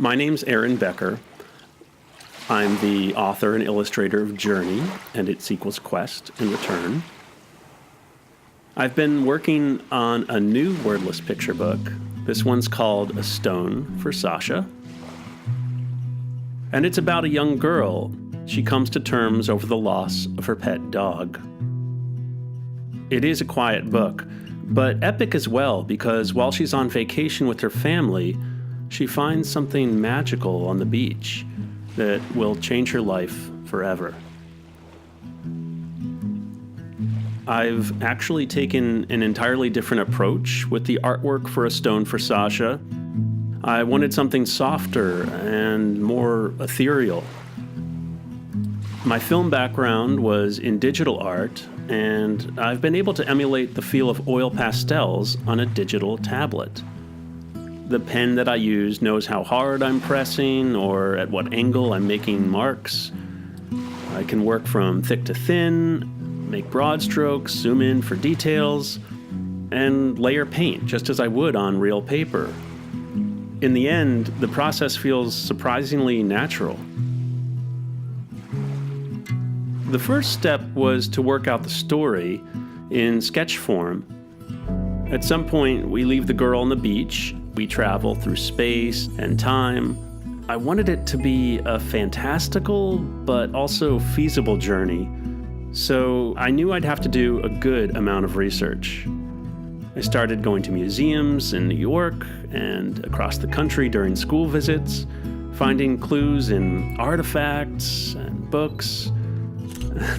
My name's Aaron Becker. I'm the author and illustrator of Journey and its sequels Quest and Return. I've been working on a new wordless picture book. This one's called A Stone for Sascha. And it's about a young girl. She comes to terms over the loss of her pet dog. It is a quiet book, but epic as well, because while she's on vacation with her family, she finds something magical on the beach that will change her life forever. I've actually taken an entirely different approach with the artwork for A Stone for Sascha. I wanted something softer and more ethereal. My film background was in digital art, and I've been able to emulate the feel of oil pastels on a digital tablet. The pen that I use knows how hard I'm pressing or at what angle I'm making marks. I can work from thick to thin, make broad strokes, zoom in for details, and layer paint just as I would on real paper. In the end, the process feels surprisingly natural. The first step was to work out the story in sketch form. At some point, we leave the girl on the beach. We travel through space and time. I wanted it to be a fantastical, but also feasible journey. So I knew I'd have to do a good amount of research. I started going to museums in New York and across the country during school visits, finding clues in artifacts and books.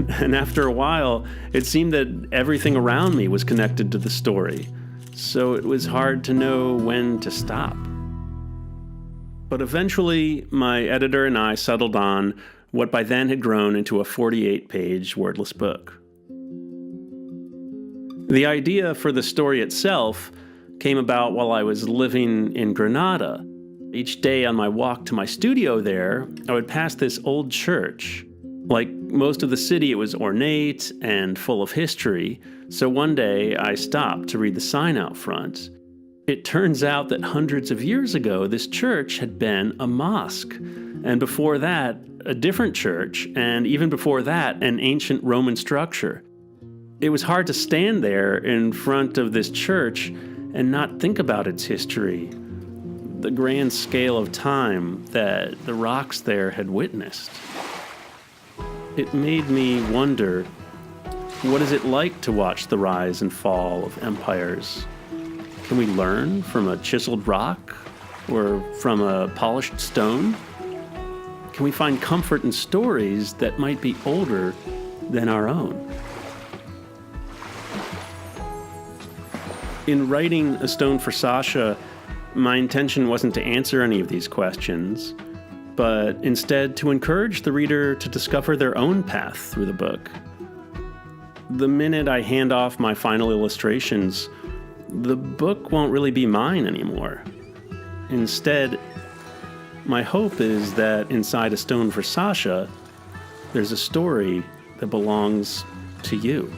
And after a while, it seemed that everything around me was connected to the story, so it was hard to know when to stop. But eventually, my editor and I settled on what by then had grown into a 48-page wordless book. The idea for the story itself came about while I was living in Granada. Each day on my walk to my studio there, I would pass this old church. Like most of the city, it was ornate and full of history, so one day I stopped to read the sign out front. It turns out that hundreds of years ago, this church had been a mosque, and before that, a different church, and even before that, an ancient Roman structure. It was hard to stand there in front of this church and not think about its history, the grand scale of time that the rocks there had witnessed. It made me wonder, what is it like to watch the rise and fall of empires? Can we learn from a chiseled rock or from a polished stone? Can we find comfort in stories that might be older than our own? In writing A Stone for Sascha, my intention wasn't to answer any of these questions, but instead to encourage the reader to discover their own path through the book. The minute I hand off my final illustrations, the book won't really be mine anymore. Instead, my hope is that inside A Stone for Sascha, there's a story that belongs to you.